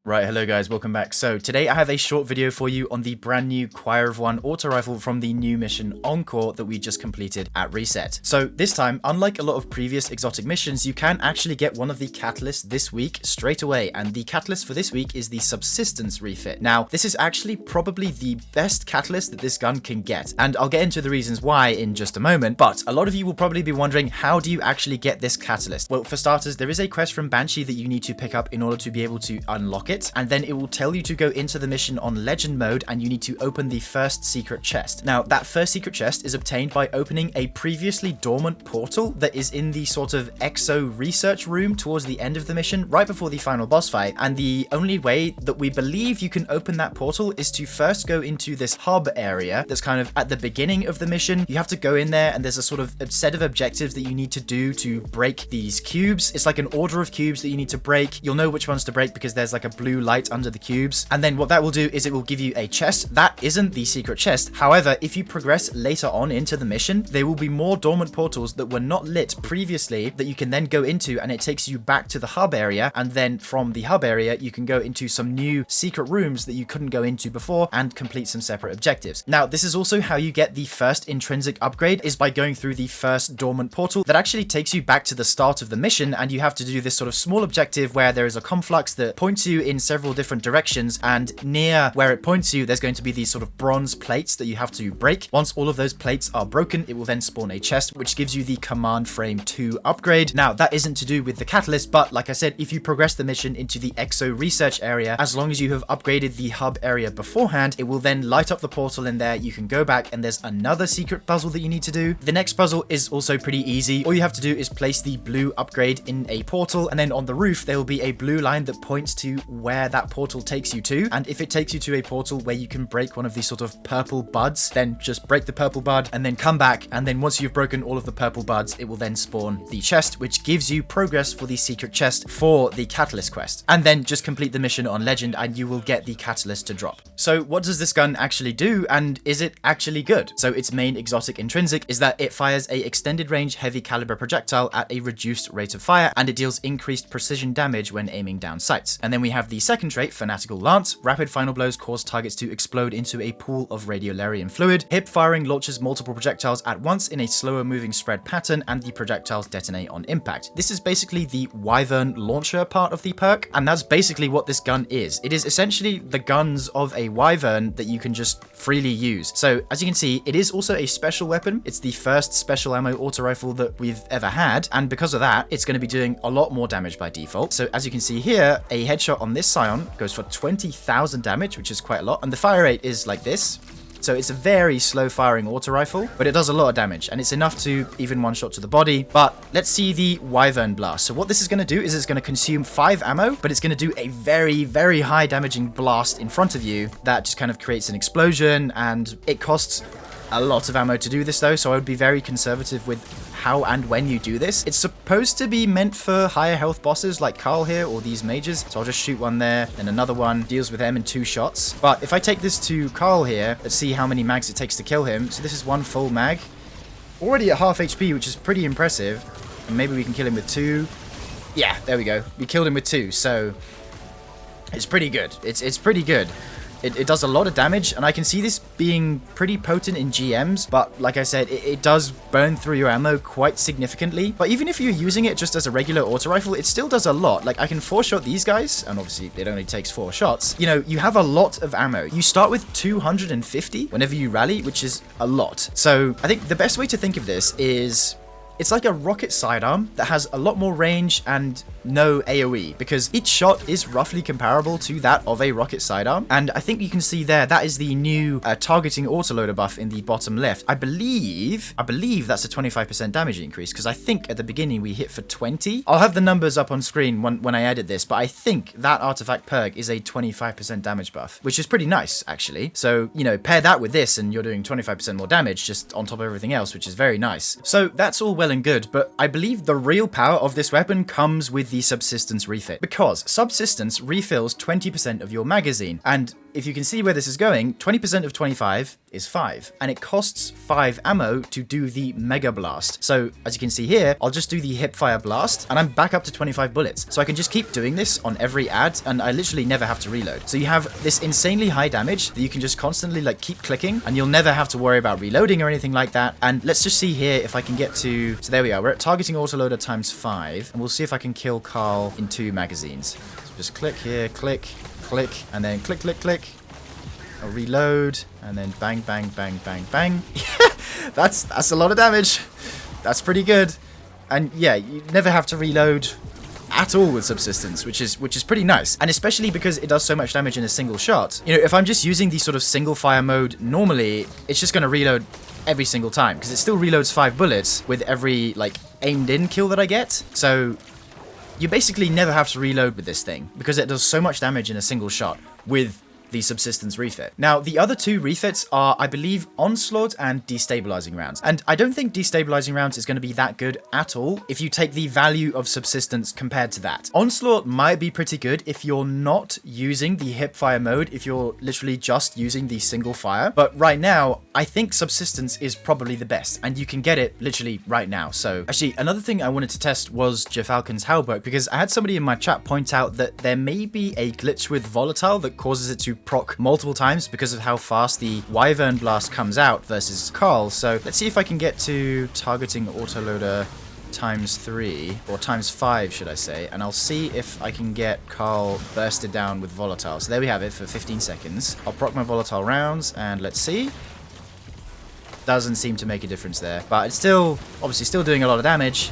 Right, hello guys, welcome back. So today I have a short video for you on the brand new Choir of One auto rifle from the new mission Encore that we just completed at reset. So this time, unlike a lot of previous exotic missions, you can actually get one of the catalysts this week straight away, and the catalyst for this week is the Subsistence refit. Now, this is actually probably the best catalyst that this gun can get, and I'll get into the reasons why in just a moment, but a lot of you will probably be wondering, how do you actually get this catalyst? Well, for starters, there is a quest from Banshee that you need to pick up in order to be able to unlock it, and then it will tell you to go into the mission on legend mode and you need to open the first secret chest. Now, that first secret chest is obtained by opening a previously dormant portal that is in the sort of exo research room towards the end of the mission, right before the final boss fight. And the only way that we believe you can open that portal is to first go into this hub area that's kind of at the beginning of the mission. You have to go in there and there's a sort of a set of objectives that you need to do to break these cubes. It's like an order of cubes that you need to break. You'll know which ones to break because there's like a blue light under the cubes, and then what that will do is it will give you a chest. That isn't the secret chest. However, if you progress later on into the mission, there will be more dormant portals that were not lit previously that you can then go into, and it takes you back to the hub area, and then from the hub area you can go into some new secret rooms that you couldn't go into before and complete some separate objectives. Now, this is also how you get the first intrinsic upgrade, is by going through the first dormant portal that actually takes you back to the start of the mission, and you have to do this sort of small objective where there is a conflux that points you in several different directions, and near where it points you there's going to be these sort of bronze plates that you have to break. Once all of those plates are broken, it will then spawn a chest which gives you the Command Frame 2 upgrade. Now, that isn't to do with the catalyst, but like I said, if you progress the mission into the exo research area, as long as you have upgraded the hub area beforehand, it will then light up the portal in there. You can go back and there's another secret puzzle that you need to do. The next puzzle is also pretty easy. All you have to do is place the blue upgrade in a portal, and then on the roof there will be a blue line that points to where that portal takes you to, and if it takes you to a portal where you can break one of these sort of purple buds, then just break the purple bud and then come back, and then once you've broken all of the purple buds, it will then spawn the chest, which gives you progress for the secret chest for the catalyst quest, and then just complete the mission on legend and you will get the catalyst to drop. So what does this gun actually do, and is it actually good? So its main exotic intrinsic is that it fires a extended range heavy caliber projectile at a reduced rate of fire, and it deals increased precision damage when aiming down sights. And then we have the second trait, Fanatical Lance. Rapid final blows cause targets to explode into a pool of radiolarian fluid. Hip firing launches multiple projectiles at once in a slower moving spread pattern, and the projectiles detonate on impact. This is basically the Wyvern launcher part of the perk, and that's basically what this gun is. It is essentially the guns of a Wyvern that you can just freely use. So as you can see, it is also a special weapon. It's the first special ammo auto rifle that we've ever had, and because of that, it's going to be doing a lot more damage by default. So as you can see here, a headshot on this Scion goes for 20,000 damage, which is quite a lot, and the fire rate is like this. So it's a very slow firing auto rifle, but it does a lot of damage, and it's enough to even one shot to the body. But let's see the Wyvern blast. So what this is going to do is it's going to consume 5 ammo, but it's going to do a very, very high damaging blast in front of you that just kind of creates an explosion, and it costs a lot of ammo to do this though, so I would be very conservative with how and when you do this. It's supposed to be meant for higher health bosses like Carl here, or these mages, so I'll just shoot one there, then another one, deals with them in 2 shots. But if I take this to Carl here, let's see how many mags it takes to kill him. So this is 1 full mag, already at half HP, which is pretty impressive, and maybe we can kill him with 2. Yeah, there we go, we killed him with 2, so it's pretty good. It's pretty good. It does a lot of damage, and I can see this being pretty potent in GMs, but like I said, it does burn through your ammo quite significantly. But even if you're using it just as a regular auto rifle, it still does a lot. Like, I can 4-shot these guys, and obviously it only takes 4 shots. You know, you have a lot of ammo. You start with 250 whenever you rally, which is a lot. So I think the best way to think of this is, it's like a Rocket Sidearm that has a lot more range and no AoE, because each shot is roughly comparable to that of a Rocket Sidearm. And I think you can see there, that is the new targeting autoloader buff in the bottom left. I believe that's a 25% damage increase, because I think at the beginning we hit for 20. I'll have the numbers up on screen when I edit this, but I think that artifact perk is a 25% damage buff, which is pretty nice actually. So, you know, pair that with this and you're doing 25% more damage just on top of everything else, which is very nice. So that's all well and good, but I believe the real power of this weapon comes with the Subsistence refit, because Subsistence refills 20% of your magazine, and if you can see where this is going, 20% of 25 is 5, and it costs 5 ammo to do the Mega Blast. So as you can see here, I'll just do the Hipfire Blast, and I'm back up to 25 bullets. So I can just keep doing this on every ad, and I literally never have to reload. So you have this insanely high damage that you can just constantly like keep clicking, and you'll never have to worry about reloading or anything like that. And let's just see here if I can get to, so there we are, we're at targeting autoloader times 5, and we'll see if I can kill Carl in 2 magazines. So just click here, click, click, and then click, click, click. I'll reload, and then bang, bang, bang, bang, bang. That's a lot of damage. That's pretty good. And yeah, you never have to reload at all with subsistence, which is pretty nice. And especially because it does so much damage in a single shot. You know, if I'm just using the sort of single fire mode normally, it's just going to reload every single time, because it still reloads 5 bullets with every like aimed in kill that I get. So you basically never have to reload with this thing, because it does so much damage in a single shot with the subsistence refit. Now, the other 2 refits are, I believe, onslaught and destabilizing rounds. And I don't think destabilizing rounds is going to be that good at all if you take the value of subsistence compared to that. Onslaught might be pretty good if you're not using the hipfire mode, if you're literally just using the single fire. But right now, I think subsistence is probably the best, and you can get it literally right now. So actually, another thing I wanted to test was Falcon's Halberd, because I had somebody in my chat point out that there may be a glitch with volatile that causes it to proc multiple times because of how fast the Wyvern blast comes out versus Carl. So let's see if I can get to targeting autoloader times 3, or times 5 should I say, and I'll see if I can get Carl bursted down with volatile. So there we have it for 15 seconds. I'll proc my volatile rounds, and let's see. Doesn't seem to make a difference there, but it's still obviously still doing a lot of damage.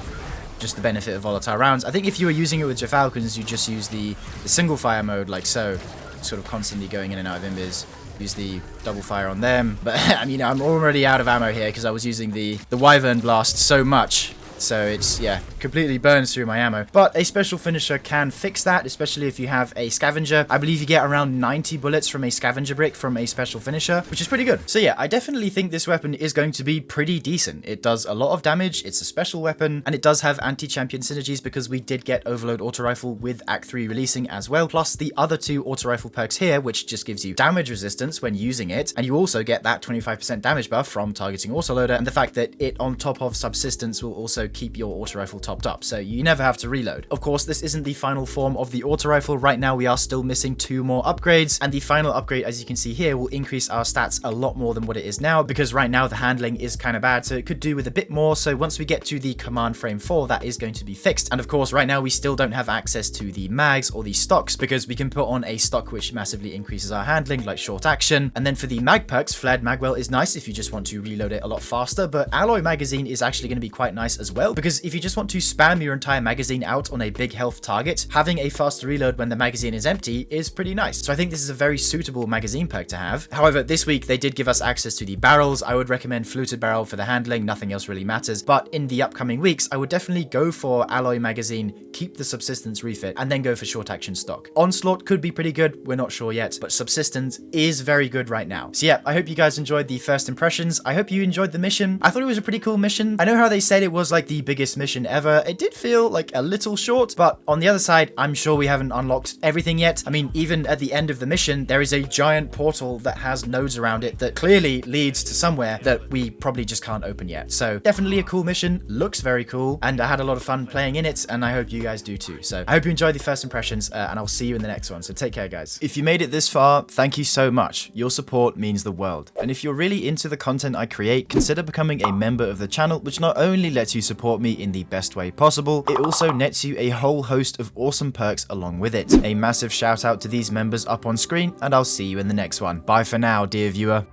Just the benefit of volatile rounds. I think if you were using it with Falcons, you just use the single fire mode like so, sort of constantly going in and out of invis. Use the double fire on them, but I mean, I'm already out of ammo here because I was using the Wyvern blast so much. So it's, yeah, completely burns through my ammo. But a special finisher can fix that, especially if you have a scavenger. I believe you get around 90 bullets from a scavenger brick from a special finisher, which is pretty good. So yeah, I definitely think this weapon is going to be pretty decent. It does a lot of damage, it's a special weapon, and it does have anti-champion synergies because we did get Overload Auto Rifle with Act 3 releasing as well, plus the other 2 auto rifle perks here, which just gives you damage resistance when using it, and you also get that 25% damage buff from targeting autoloader, and the fact that it on top of subsistence will also keep your auto rifle topped up, so you never have to reload. Of course, this isn't the final form of the auto rifle. Right now we are still missing 2 more upgrades, and the final upgrade, as you can see here, will increase our stats a lot more than what it is now, because right now the handling is kind of bad, so it could do with a bit more. So once we get to the command frame 4, that is going to be fixed. And of course, right now we still don't have access to the mags or the stocks, because we can put on a stock which massively increases our handling, like short action. And then for the mag perks, flared magwell is nice if you just want to reload it a lot faster, but alloy magazine is actually going to be quite nice as well, because if you just want to spam your entire magazine out on a big health target, having a faster reload when the magazine is empty is pretty nice. So I think this is a very suitable magazine perk to have. However, this week they did give us access to the barrels. I would recommend fluted barrel for the handling, nothing else really matters. But in the upcoming weeks, I would definitely go for alloy magazine, keep the subsistence refit, and then go for short action stock. Onslaught could be pretty good, we're not sure yet, but subsistence is very good right now. So yeah, I hope you guys enjoyed the first impressions. I hope you enjoyed the mission. I thought it was a pretty cool mission. I know how they said it was like the biggest mission ever. It did feel like a little short, but on the other side, I'm sure we haven't unlocked everything yet. I mean, even at the end of the mission, there is a giant portal that has nodes around it that clearly leads to somewhere that we probably just can't open yet. So definitely a cool mission, looks very cool, and I had a lot of fun playing in it, and I hope you guys do too. So I hope you enjoyed the first impressions, and I'll see you in the next one. So take care, guys. If you made it this far, thank you so much. Your support means the world. And if you're really into the content I create, consider becoming a member of the channel, which not only lets you support me in the best way possible, it also nets you a whole host of awesome perks along with it. A massive shout out to these members up on screen, and I'll see you in the next one. Bye for now, dear viewer.